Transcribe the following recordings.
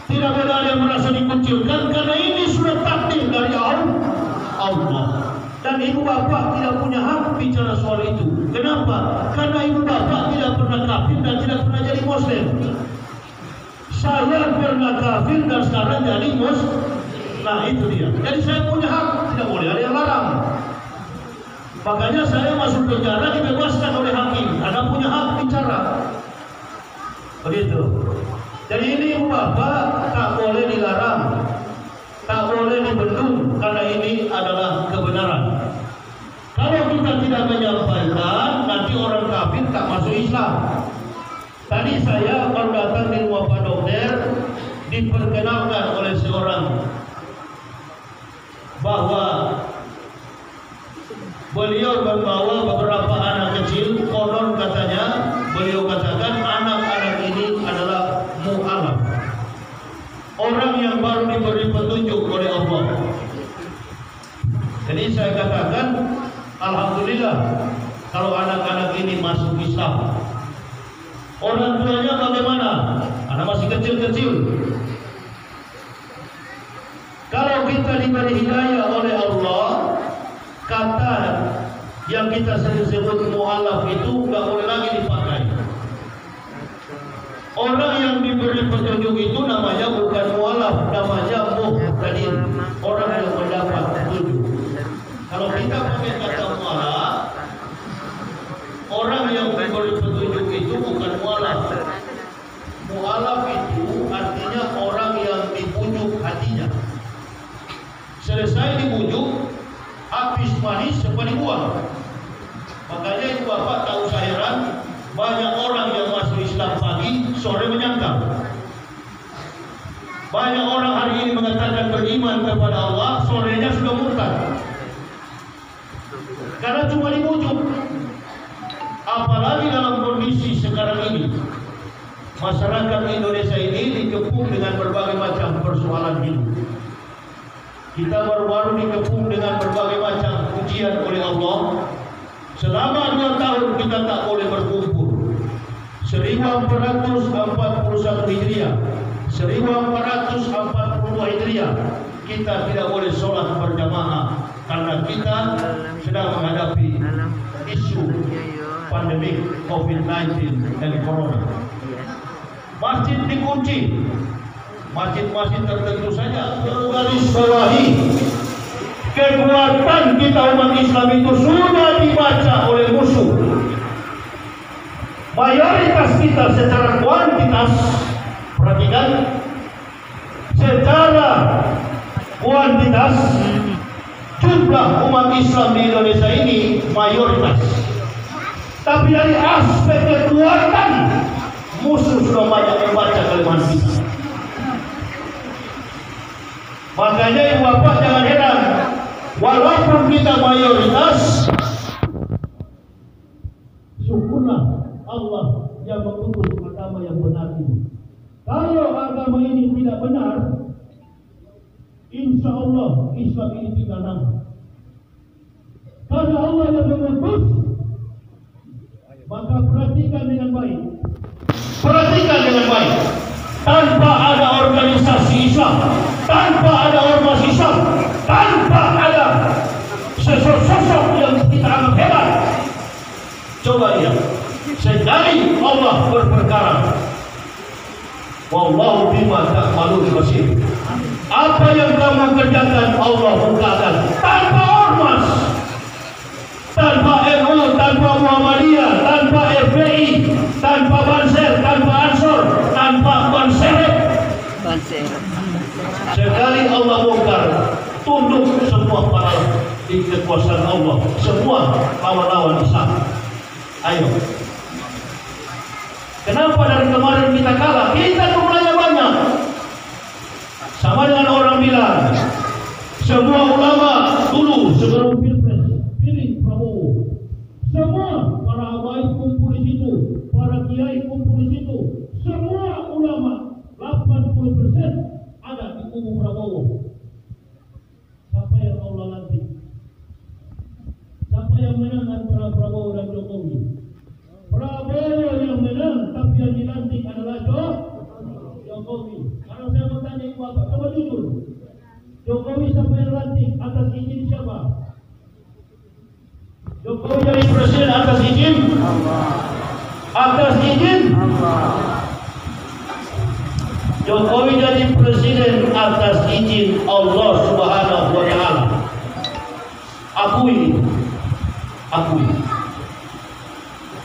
Tidak boleh ada yang merasa dikucilkan karena ini sudah takdir dari Allah. Dan ibu bapak tidak punya hak bicara soal itu. Kenapa? Karena ibu bapak tidak pernah kafir dan tidak pernah jadi muslim. Saya pernah kafir dan sekarang jadi muslim. Nah itu dia. Jadi saya punya hak, tidak boleh ada yang larang. Makanya saya masuk penjara dibebaskan oleh hakim karena punya hak bicara. Begitu. Jadi ini ibu bapak tak boleh dilarang, tak boleh dibendung karena ini adalah kebenaran. Kalau kita tidak menyampaikan, nanti orang kafir tak masuk Islam. Tadi saya baru datang di rumah Pak Dokter, diperkenalkan oleh seorang bahwa beliau membawa beberapa anak kecil. Konon katanya beliau katakan anak-anak ini adalah mu'alaf, orang yang baru diberi petunjuk oleh Allah. Jadi saya katakan alhamdulillah kalau anak-anak ini masuk Islam. Orang tuanya bagaimana? Anak masih kecil-kecil. Kalau kita diberi hidayah oleh Allah, kata yang kita sebut mu'alaf itu nggak boleh lagi dipakai. Orang yang diberi petunjuk itu namanya bukan mu'alaf, namanya muhtadin, orang yang mendapat petunjuk. Kalau kita pakai kata mu'alaf, orang yang diberi petunjuk itu bukan mu'alaf. Mu'alaf itu artinya orang yang dibujuk hatinya. Selesai dibujuk, habis manis sempat dibuang. Makanya ibu bapak tak usah heran, banyak orang yang masuk Islam pagi, sore menyangkal. Banyak orang hari ini mengatakan beriman kepada Allah, sorenya sudah murtad. Karena cuma dibujuk. Apalagi dalam kondisi sekarang ini, masyarakat Indonesia ini dikepung dengan berbagai macam persoalan hidup. Kita baru-baru dikepung dengan berbagai macam ujian oleh Allah. Selama 2 tahun kita tak boleh berkumpul. 1441 Hijriah, 1442 Hijriah, kita tidak boleh sholat berjamaah karena kita sedang menghadapi isu pandemi COVID-19 dan Corona. Masjid dikunci. Masjid-masjid tertentu saja garis bawahi kekuatan kita umat Islam itu sudah dibaca oleh musuh. Mayoritas kita secara kuantitas, perhatikan, secara kuantitas jumlah umat Islam di Indonesia ini mayoritas. Tapi dari aspek kekuatan musuh sudah banyak membaca kelemahan kita. Makanya ibu bapak jangan heran, walaupun kita mayoritas, syukurlah Allah yang mengutus agama yang benar ini. Kalau agama ini tidak benar, insya Allah Islam ini tinggal nama. Karena Allah yang mengutus, maka perhatikan dengan baik. Perhatikan dengan baik. Tanpa ada organisasi Islam, tanpa ada ormas Islam, tanpa ada sosok-sosok yang kita anggap hebat, coba lihat, sekali Allah berperkara, wallahu bima ta'malun basir. Apa yang kamu kerjakan Allah bukakan, tanpa ormas, tanpa NU, tanpa Muhammadiyah, tanpa FPI, tanpa Banser, tanpa Ansor, tanpa Banser. Sekali Allah bongkar, tunduk semua para di kekuasaan Allah, semua lawan-lawan Islam. Ayo. Kenapa dari kemarin kita kalah? Kita jumlahnya banyak. Sama dengan orang bilang, semua ulama dulu sebelum pilpres pilih Prabowo. Semua para habaib kumpul di situ, para kiai kumpul di situ. Semua ulama 80% ada di kubu Prabowo. Siapa yang Allah lantik? Siapa yang menang antara Prabowo dan Jokowi? Prabowo yang menang, tapi yang dilantik adalah Jokowi. Karena saya ibu bapak, coba jujur. Jokowi sampai dilantik atas izin siapa? Jokowi jadi presiden atas izin Allah. Atas izin Allah. Jokowi jadi presiden atas izin Allah Subhanahu wa taala. Akui.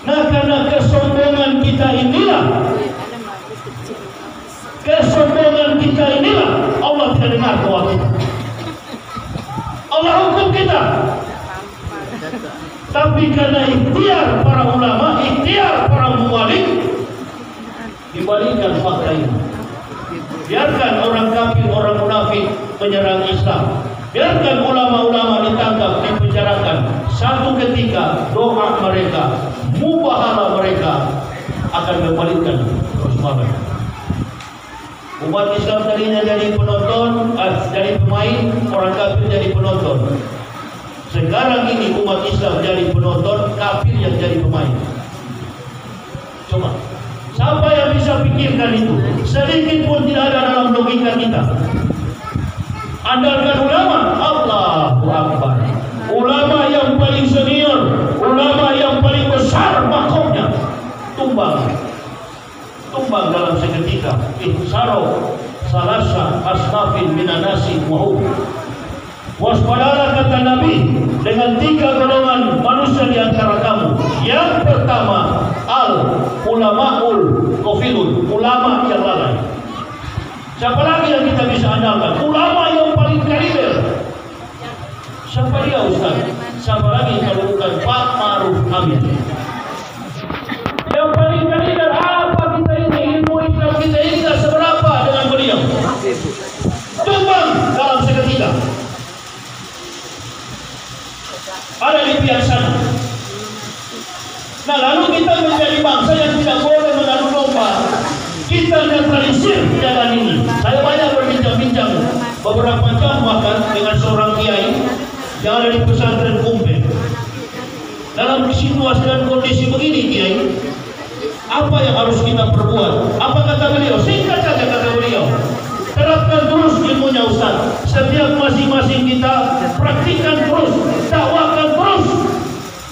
Nah, karena kesombongan kita inilah Allah tidak dengar doa kita. Allah hukum kita. Tapi karena ikhtiar para ulama, ikhtiar para muwalik, dibalikkan fakta ini. Biarkan orang kafir, orang munafik menyerang Islam. Biarkan ulama-ulama ditangkap, dipenjarakan. Satu ketika doa mereka, mubahala mereka akan membalikkan semangat. Umat Islam tadinya jadi penonton, jadi pemain, orang kafir jadi penonton. Sekarang ini umat Islam jadi penonton, kafir yang jadi pemain. Coba, siapa yang bisa pikirkan itu? Sedikit pun tidak ada dalam logika kita. Andalkan ulama, Allahu Akbar. Ulama yang paling senior, ulama yang paling besar makomnya, tumbang dalam seketika. Ihsaro salasa asnafin minanasi wahum. Waspadalah kata Nabi dengan 3 golongan manusia di antara kamu. Yang pertama, ulamaul kofilun, ulama yang lalai. Siapa lagi yang kita bisa andalkan? Ulama yang paling kaliber. Siapa dia Ustaz? Siapa lagi kalau bukan Pak Ma'ruf Amin? Yang paling kaliber apa kita ini? Ilmu Islam kita ini tidak seberapa dengan beliau. Tumbang dalam seketika. Ada di pihak sana. Nah, lalu kita menjadi bangsa yang tidak boleh mengadu domba. Kita netralisir jalan ini. Saya banyak berbincang-bincang beberapa jam bahkan dengan seorang kiai yang ada di pesantren Kumpe. Dalam situasi dan kondisi begini, kiai, apa yang harus kita perbuat? Apa kata beliau? Singkat saja kata beliau. Terapkan terus ilmunya Ustaz. Setiap masing-masing kita praktikkan terus, dakwakan terus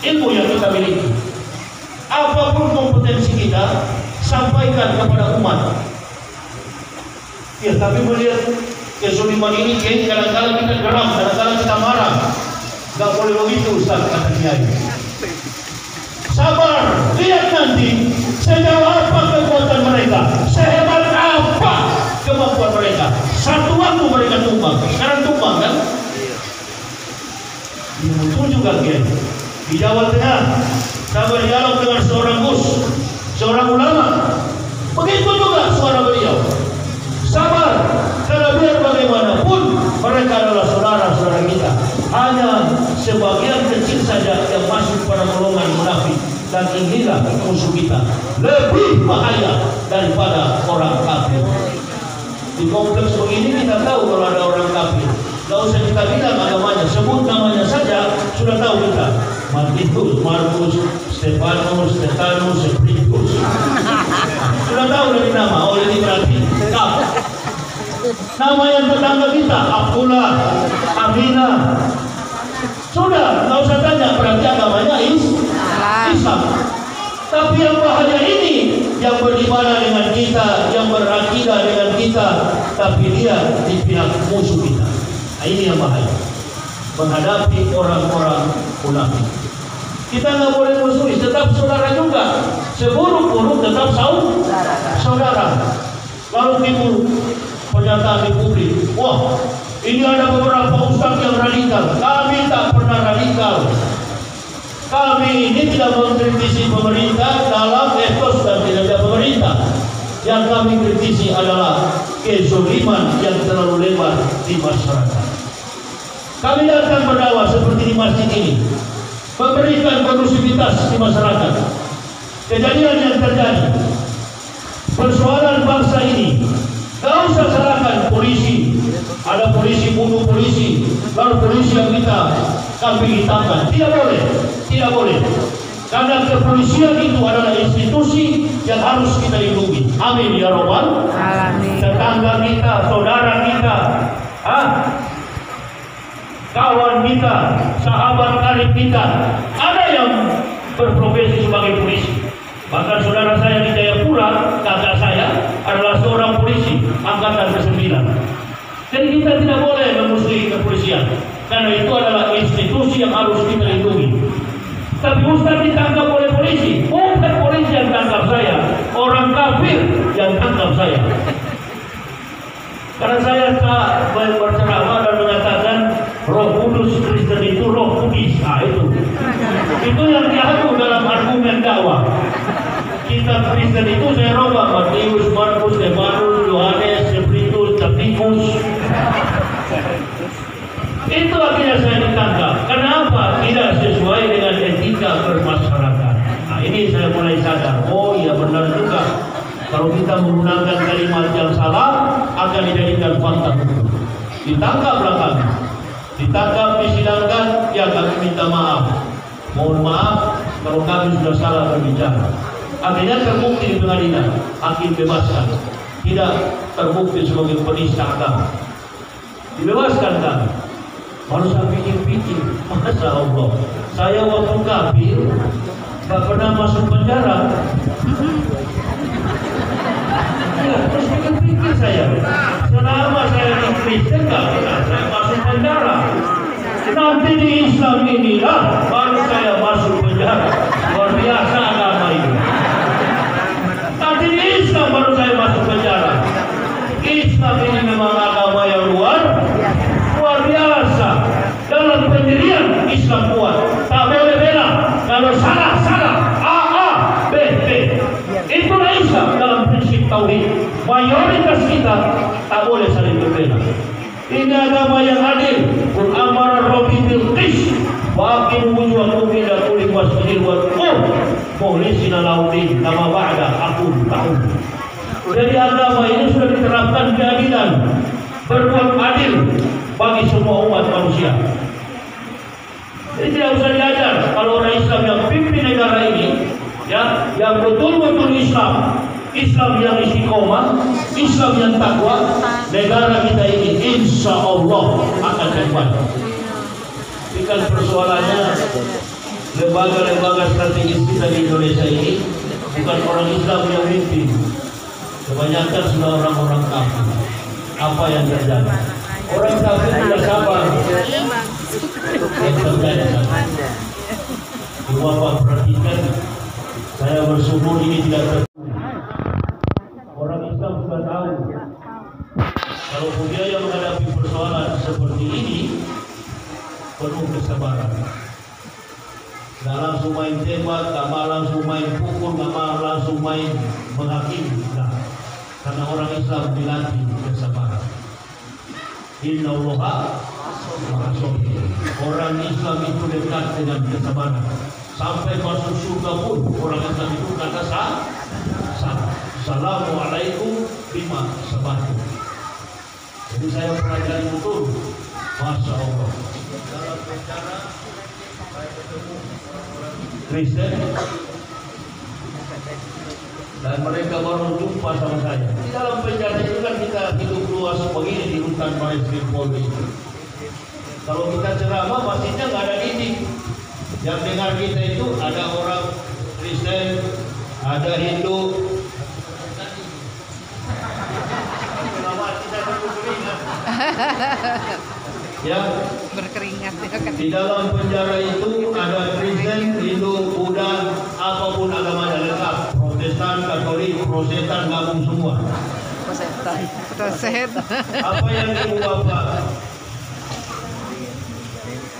ilmu yang kita miliki. Apapun kompetensi kita, sampaikan kepada umat. Ya, tapi melihat kezaliman ini, kadang-kadang kita geram, kadang-kadang kita marah. Gak boleh begitu Ustaz, kata kiai. Sabar, lihat nanti sejauh apa kekuatan mereka, sehebat apa kemampuan mereka. Satu waktu mereka tumbang. Sekarang tumbang kan? Itu juga kiai. Di Jawa Tengah, saya berdialog dengan seorang gus, seorang ulama. Begitu juga suara beliau. Sabar, karena biar bagaimanapun mereka adalah saudara-saudara kita. Hanya sebagian kecil saja yang masuk pada golongan munafik, dan inilah musuh kita. Lebih bahaya daripada orang kafir. Di kompleks begini kita tahu kalau ada orang kafir. Gak usah kita bilang agamanya, sebut namanya saja sudah tahu kita. Markus, Stefanus, Seprintus. Sudah tahu dari nama. Oh, ini berarti kafir. Nama yang tetangga kita, Abdullah, Aminah. Sudah, nggak usah tanya, berarti agamanya Islam. Tapi yang bahaya ini, yang beribadah dengan kita, yang berakidah dengan kita, tapi dia di pihak musuh kita. Nah, ini yang bahaya. Menghadapi orang-orang munafik. Kita nggak boleh musuhi, tetap saudara juga. Seburuk-buruk tetap saudara. Lalu timbul pernyataan di publik, wah, ini ada beberapa ustaz yang radikal. Kami tak pernah radikal. Kami ini tidak mengkritisi pemerintah dalam etos dan kinerja pemerintah. Yang kami kritisi adalah kezaliman yang terlalu lebar di masyarakat. Kami datang berdakwah seperti di masjid ini, memberikan kondusivitas di masyarakat. Kejadian yang terjadi, persoalan bangsa ini, gak usah salahkan polisi. Ada polisi bunuh polisi, lalu polisi yang kita kambing hitamkan. Tidak boleh. Karena kepolisian itu adalah institusi yang harus kita lindungi. Amin ya Rabbal alamin. Tetangga kita, saudara karib kita ada yang berprofesi sebagai polisi. Bahkan saudara saya di Jayapura, kakak saya adalah seorang polisi angkatan ke-9. Jadi kita tidak boleh memusuhi kepolisian, karena itu adalah institusi yang harus kita lindungi. Tapi Ustaz ditangkap oleh polisi, bukan polisi yang tangkap saya, orang kafir yang tangkap saya. Karena saya tak berceramah dan mengatakan Roh Kudus Kristen itu Roh Kudus, itu yang diatur dalam argumen dakwah. Kitab Kristen itu saya robah Matius, Markus, Stefanus, Yohanes, Spiritus, Tapikus. Itu akhirnya saya ditangkap. Kenapa? Tidak sesuai dengan etika bermasyarakat. Nah, ini saya mulai sadar. Oh iya, benar juga. Kalau kita menggunakan kalimat yang salah, akan dijadikan fakta hukum. Ditangkaplah kami. Ditangkap, disidangkan, ya kami minta maaf. Mohon maaf kalau kami sudah salah berbicara. Akhirnya terbukti di pengadilan, hakim bebaskan. Tidak terbukti sebagai penista agama, dibebaskan kami. Baru saya pikir-pikir, masa Allah, saya waktu kafir gak pernah masuk penjara. Ya, terus pikir-pikir saya, selama saya di Kristen gak pernah saya masuk penjara. Nanti di Islam inilah baru saya masuk penjara. Luar biasa agama ini. Nanti di Islam baru saya masuk penjara. Islam ini memang agama yang luar biasa. Dalam pendirian Islam kuat, tak boleh bela. Kalau salah, A, B. Itulah Islam dalam prinsip tauhid. Mayoritas kita tak boleh saling berbeda. Ini agama yang adil. Qul amara rabbi bil qist wa aqimu wujuhakum ila kulli masjidin wad'uhu mukhlisina lahu-din kama ba'da aqul ta'ud. Jadi agama ini sudah diterapkan keadilan, berbuat adil bagi semua umat manusia. Jadi tidak usah diajar kalau orang Islam yang pimpin negara ini, ya, yang betul-betul Islam yang istiqomah, Islam yang takwa, negara kita ini insya Allah akan cepat. Bukan persoalannya lembaga-lembaga strategis kita di Indonesia ini bukan orang Islam yang mimpin, kebanyakan sudah orang-orang kafir. Apa yang terjadi? Orang kafir tidak sabar. Yang terjadi Bapak perhatikan, saya bersyukur ini tidak terjadi. Orang Islam sudah tahu kalau budaya menghadapi persoalan seperti ini penuh kesabaran. Tidak langsung main tembak, tidak langsung main pukul, tidak langsung main menghakimi. Nah, karena orang Islam dilatih kesabaran. Inna Allaha ma'as-sabirin. Orang Islam itu dekat dengan kesabaran. Sampai masuk surga pun orang Islam itu kata sabar. Assalamualaikum bima sabartum. Jadi saya pelajari betul, Masya Allah. Dalam bicara saya ketemu orang Kristen dan mereka baru jumpa sama saya. Di dalam penjara itu kan kita hidup luas begini di hutan Maestri Polri. Kalau kita ceramah pastinya nggak ada didik. Yang dengar kita itu ada orang Kristen, ada Hindu. Ya, berkeringat di dalam penjara itu ada Kristen, Hindu, Buddha, apapun agamanya lengkap. Protestan, Katolik, Protestan gabung semua. Protestan. Apa yang ibu bapak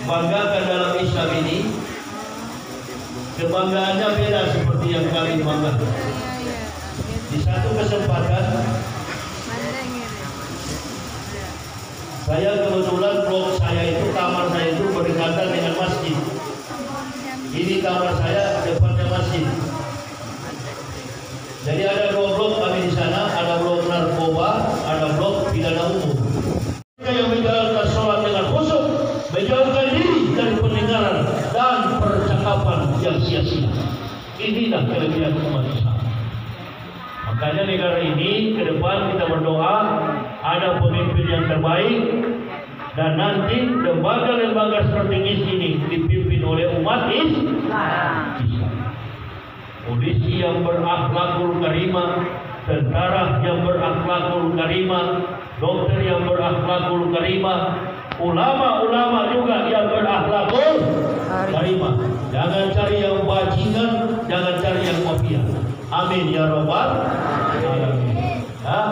banggakan dalam Islam ini, kebanggaannya beda seperti yang kami banggakan. Di satu kesempatan saya kebetulan blok saya itu, kamar saya itu berdekatan dengan masjid. Ini kamar saya depannya masjid. Jadi ada dua blok kami di sana, ada blok narkoba, ada blok pidana umum. Mereka yang menjalankan sholat dengan khusyuk, menjauhkan diri dari pendengaran dan percakapan yang sia-sia. Inilah kelebihan umat Islam. Makanya negara ini ke depan kita berdoa ada pemimpin yang terbaik dan nanti lembaga-lembaga strategis ini dipimpin oleh umat Islam. Polisi yang berakhlakul karimah, tentara yang berakhlakul karimah, dokter yang berakhlakul karimah, ulama-ulama juga yang berakhlakul karimah. Jangan cari yang bajingan, jangan cari yang mafia. Amin ya rabbal alamin.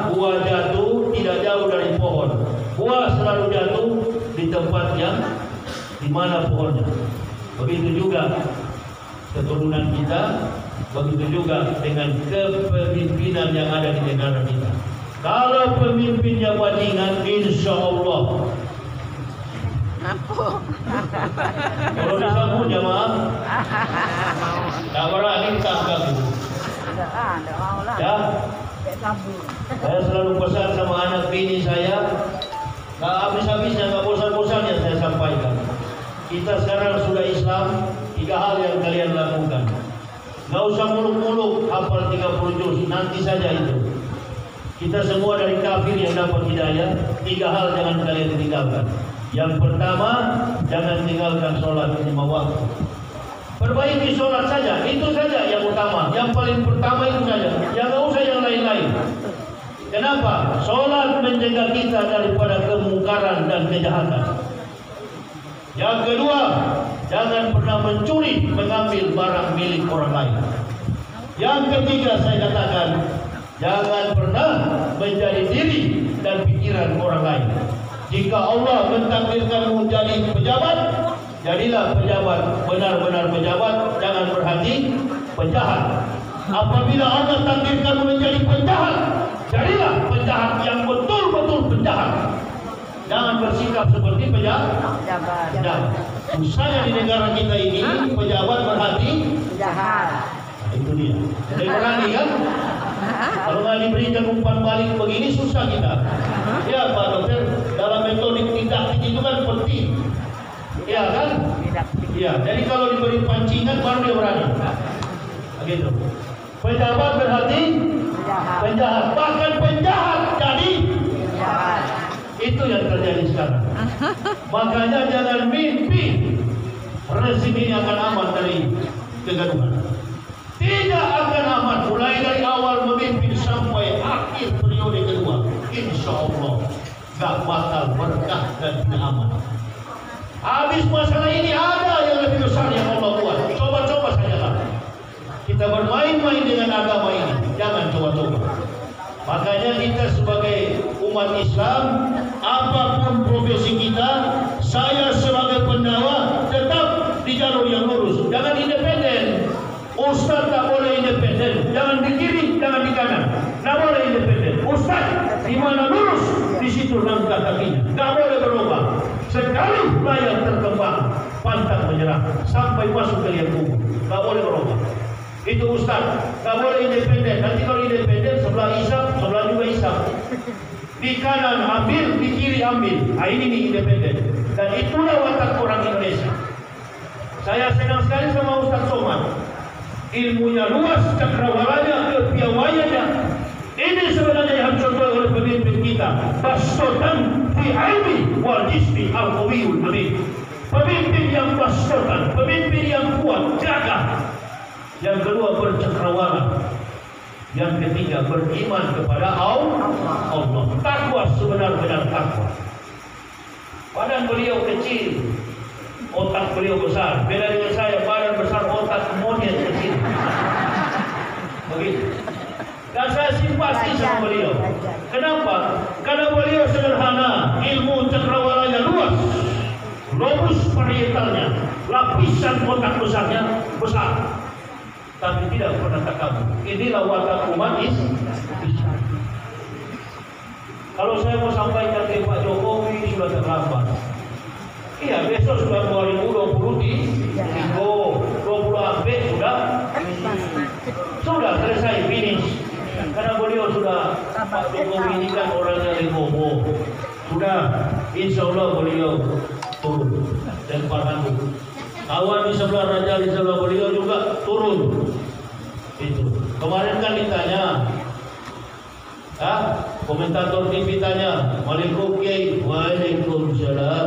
Buah jatuh tidak jauh dari pohon. Buah selalu jatuh di tempat yang di mana pohonnya. Begitu juga keturunan kita, begitu juga dengan kepemimpinan yang ada di negara kita. Kalau pemimpinnya bajingan, insya Allah. Kalau disambut jamaah, tak berani tangkap itu. Ya, saya selalu pesan sama anak bini saya, tak habis-habisnya, tak bosan-bosannya saya sampaikan. Kita sekarang sudah Islam, 3 hal yang kalian lakukan. Nggak usah muluk-muluk hafal 30 juz, nanti saja itu. Kita semua dari kafir yang dapat hidayah. 3 hal jangan kalian tinggalkan. Yang pertama, jangan tinggalkan sholat 5 waktu. Perbaiki sholat saja, itu saja yang utama. Yang paling pertama itu saja, jangan usah yang lain-lain. Kenapa? Sholat menjaga kita daripada kemungkaran dan kejahatan. Yang kedua, jangan pernah mencuri, mengambil barang milik orang lain. Yang ketiga saya katakan, jangan pernah menjadi diri dan pikiran orang lain. Jika Allah mentakdirkanmu jadi pejabat, jadilah pejabat, benar-benar pejabat, jangan berhati penjahat. Apabila Allah takdirkanmu menjadi penjahat, jadilah penjahat yang betul-betul penjahat. Jangan bersikap seperti pejabat. Susahnya di negara kita ini pejabat berhati jahat. Nah, itu dia. Jadi berani kan? Kalau nggak diberikan umpan balik begini susah kita. Ya Pak Dokter, dalam metode didaktik itu kan penting. Ya kan? Ya. Jadi kalau diberi pancingan baru dia berani. Begitu. Pejabat berhati penjahat. Bahkan penjahat jadi penjahat. Itu yang terjadi sekarang. Makanya jangan mimpi rezim ini akan aman dari kegaduhan. Tidak akan aman mulai dari awal memimpin sampai akhir periode kedua. Insya Allah gak bakal berkah dan tidak aman. Habis masalah ini ada yang lebih besar yang Allah buat. Coba-coba sajalah. Kita bermain-main dengan agama ini. Jangan coba-coba. Makanya kita sebagai umat Islam, apapun profesi kita, saya sebagai pendakwah tetap di jalur yang lurus. Jangan independen. Ustaz tak boleh independen. Jangan di kiri, jangan di kanan. Tak boleh independen. Ustaz di mana lurus, di situ langkah kakinya. Tak boleh berubah. Sekali layar terkembang, pantang menyerah sampai masuk ke liang kubur. Tak boleh berubah. Itu Ustaz, tak boleh independen. Nanti kalau independen sebelah isap, sebelah juga isap. Di kanan ambil, di kiri ambil. Nah, ini nih independen. Dan itulah watak orang Indonesia. Saya senang sekali sama Ustaz Somad. Ilmunya luas, cakrawaranya, kepiawaiannya. Ini sebenarnya yang harus dicontoh oleh pemimpin kita. Bastotan fi ilmi wal jismi al-qawiyul amin. Pemimpin yang bastotan, pemimpin yang kuat, gagah. Yang kedua bercakrawala. Yang ketiga beriman kepada Allah. Takwa sebenar-benar takwa. Badan beliau kecil, otak beliau besar. Beda dengan saya, badan besar, otak monyet kecil. Begitu. Dan saya simpati sama beliau. Kenapa? Karena beliau sederhana, ilmu cakrawalanya luas, lobus parietalnya, lapisan otak besarnya besar. Tapi tidak pernah takabur. Inilah watak umat Islam. Kalau saya mau sampaikan ke Pak Jokowi sudah terlambat. Iya, besok sudah 2020 di Minggu 20 April sudah selesai finish. Karena beliau sudah, Pak Jokowi ini kan orangnya legowo. Sudah, insya Allah beliau turun dan paham. Kawan di sebelah raja di sebelah beliau juga turun. Itu. Kemarin kan ditanya, komentator TV tanya, Waalaikumsalam Kiai, Waalaikumsalam.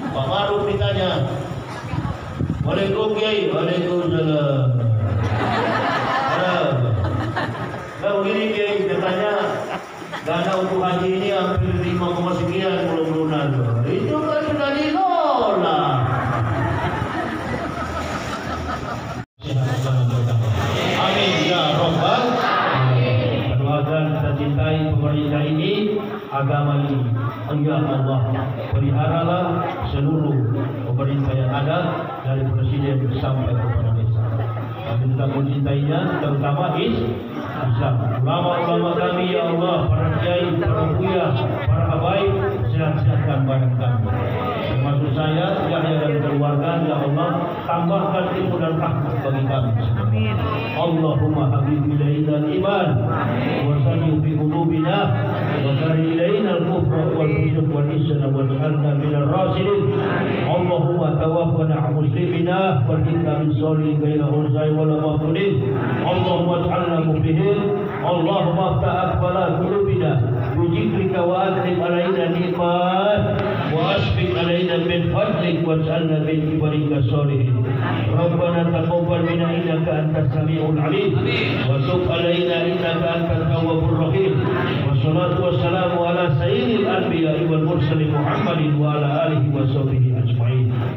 Pak Maruf ditanya, Assalamualaikum Kiai. Waalaikumsalam. Nah begini Kiai, katanya dana untuk haji ini hampir 5, sekian belum lunas. Itu kan sudah ditolak. Amin ya Rabbal alamin. Doakan kita cintai pemerintah ini, agama ini. Ya Allah, peliharalah seluruh pemerintah yang ada dari presiden sampai kepada desa. Kami tetap mencintainya, terutama Islam. Ulama-ulama kami ya Allah, para kiai, para buya, para habaib, sehat-sehatkan barang kami. Termasuk saya, Yahya dan keluarga, ya Allah, tambahkan ilmu dan rahmat bagi kami. Amin. Allahumma habib ilaina al-iman wa salli fi qulubina wa kari ilaina al-kufra wal fusuq wal isyan wa ij'alna min ar-rasyidin. Allahumma tawaffana muslimina wa inna min salihin ghayra urzai wa la mafudin. Allahumma ij'alna muflihin. Allahumma aftah aqbala qulubina bi dzikrika wa adlim alaina ni'mat wa asfiq alaina min fadlik wa ij'alna min ibadika salihin. Rabbana taqabbal minna innaka antas samiul alim wa tub alaina innaka antat tawwabur rahim. Wassalatu wassalamu ala sayyidil anbiya'i wal mursalin Muhammadin wa ala alihi wa sahbihi